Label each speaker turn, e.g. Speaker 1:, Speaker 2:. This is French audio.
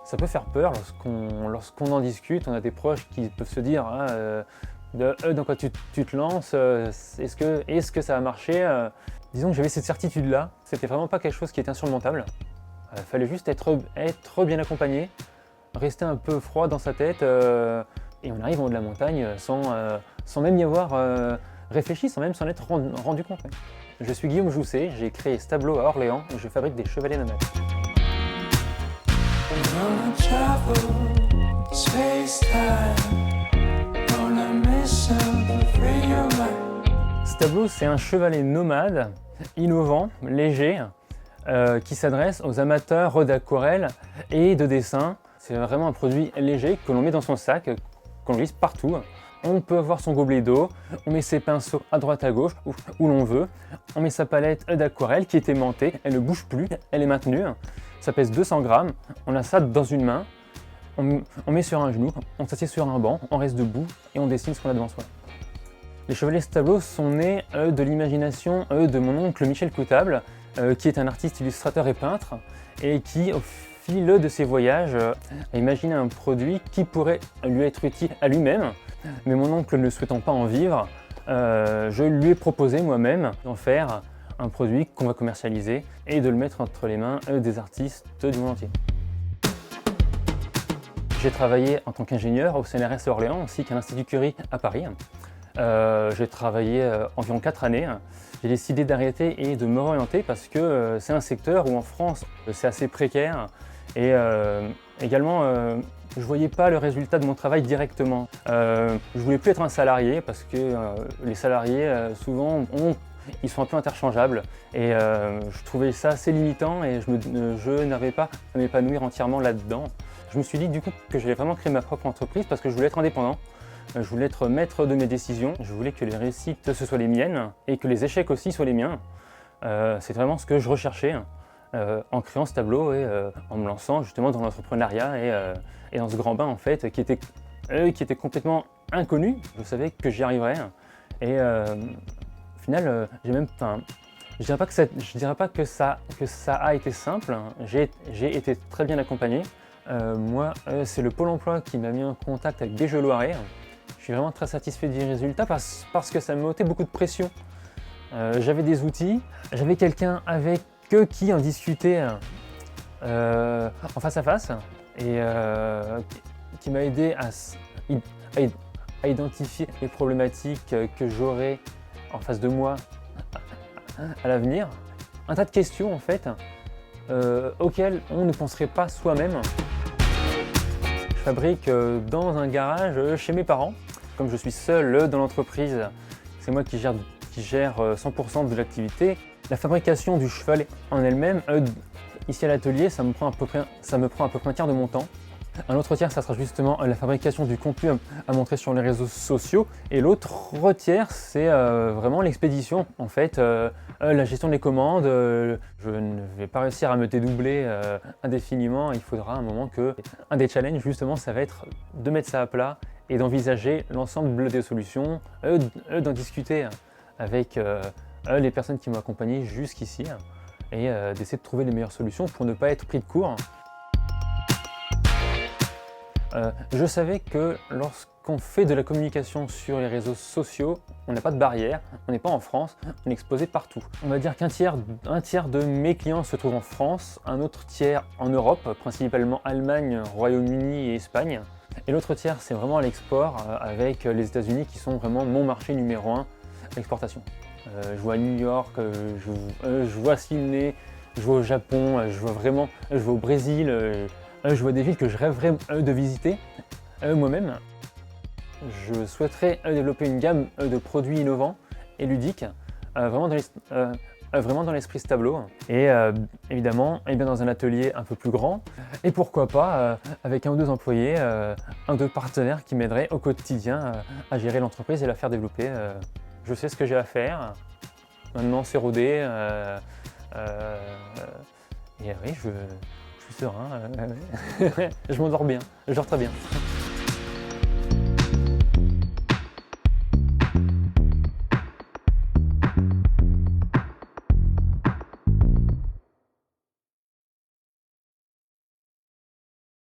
Speaker 1: Ça peut faire peur lorsqu'on en discute, on a des proches qui peuvent se dire dans quoi tu te lances, est-ce que ça va marcher Disons que j'avais cette certitude-là, c'était vraiment pas quelque chose qui était insurmontable. Il fallait juste être bien accompagné, rester un peu froid dans sa tête, et on arrive en haut de la montagne sans même y avoir réfléchi, sans même s'en être rendu compte. Je suis Guillaume Jousset, j'ai créé Stablo à Orléans et je fabrique des chevalets nomades. Stablo, c'est un chevalet nomade, innovant, léger, qui s'adresse aux amateurs d'aquarelle et de dessin. C'est vraiment un produit léger que l'on met dans son sac, qu'on glisse partout. On peut avoir son gobelet d'eau, on met ses pinceaux à droite à gauche, où l'on veut. On met sa palette d'aquarelle qui est aimantée, elle ne bouge plus, elle est maintenue. Ça pèse 200 grammes, on a ça dans une main, on met sur un genou, on s'assied sur un banc, on reste debout et on dessine ce qu'on a devant soi. Les chevalets Stablo sont nés de l'imagination de mon oncle Michel Coutable, qui est un artiste illustrateur et peintre, et qui, au fil de ses voyages, a imaginé un produit qui pourrait lui être utile à lui-même. Mais mon oncle ne souhaitant pas en vivre, je lui ai proposé moi-même d'en faire un produit qu'on va commercialiser et de le mettre entre les mains des artistes du monde entier. J'ai travaillé en tant qu'ingénieur au CNRS à Orléans ainsi qu'à l'Institut Curie à Paris. J'ai travaillé environ 4 années. J'ai décidé d'arrêter et de me réorienter parce que c'est un secteur où en France c'est assez précaire et également je ne voyais pas le résultat de mon travail directement. Je ne voulais plus être un salarié parce que les salariés souvent ils sont un peu interchangeables et je trouvais ça assez limitant et je n'avais pas à m'épanouir entièrement là-dedans. Je me suis dit du coup que j'allais vraiment créer ma propre entreprise parce que je voulais être indépendant. Je voulais être maître de mes décisions, je voulais que les réussites ce soient les miennes et que les échecs aussi soient les miens. C'est vraiment ce que je recherchais en créant ce tableau et en me lançant justement dans l'entrepreneuriat et dans ce grand bain en fait qui était complètement inconnu. Je savais que j'y arriverais et au final je dirais pas que ça a été simple. J'ai été très bien accompagné. Moi, c'est le Pôle emploi qui m'a mis en contact avec des Jeux Loiret. Je suis vraiment très satisfait du résultat parce que ça me mettait beaucoup de pression. J'avais des outils, j'avais quelqu'un avec eux qui en discutait en face à face et qui m'a aidé à identifier les problématiques que j'aurais en face de moi à l'avenir. Un tas de questions en fait auxquelles on ne penserait pas soi-même. Je fabrique dans un garage chez mes parents. Comme je suis seul dans l'entreprise, c'est moi qui gère 100% de l'activité. La fabrication du chevalet en elle-même, ici à l'atelier, ça me prend à peu près un tiers de mon temps. Un autre tiers, ça sera justement la fabrication du contenu à montrer sur les réseaux sociaux. Et l'autre tiers, c'est vraiment l'expédition. En fait, la gestion des commandes, je ne vais pas réussir à me dédoubler indéfiniment. Il faudra un moment que... Un des challenges, justement, ça va être de mettre ça à plat et d'envisager l'ensemble des solutions, d'en discuter avec les personnes qui m'ont accompagné jusqu'ici et d'essayer de trouver les meilleures solutions pour ne pas être pris de court. Je savais que lorsqu'on fait de la communication sur les réseaux sociaux, on n'a pas de barrière, on n'est pas en France, on est exposé partout. On va dire qu'un tiers de mes clients se trouvent en France, un autre tiers en Europe, principalement Allemagne, Royaume-Uni et Espagne. Et l'autre tiers, c'est vraiment l'export avec les États-Unis qui sont vraiment mon marché numéro 1 l'exportation. Je vois New York, je vois Sydney, je vois au Japon, je vois au Brésil. Je vois des villes que je rêverais de visiter moi-même. Je souhaiterais développer une gamme de produits innovants et ludiques, vraiment dans l'esprit Stablo. Et évidemment, dans un atelier un peu plus grand. Et pourquoi pas avec 1 ou 2 employés, 1 ou 2 partenaires qui m'aideraient au quotidien à gérer l'entreprise et la faire développer. Je sais ce que j'ai à faire. Maintenant, c'est rodé. Et oui, je suis serein, je m'endors bien, je dors très bien.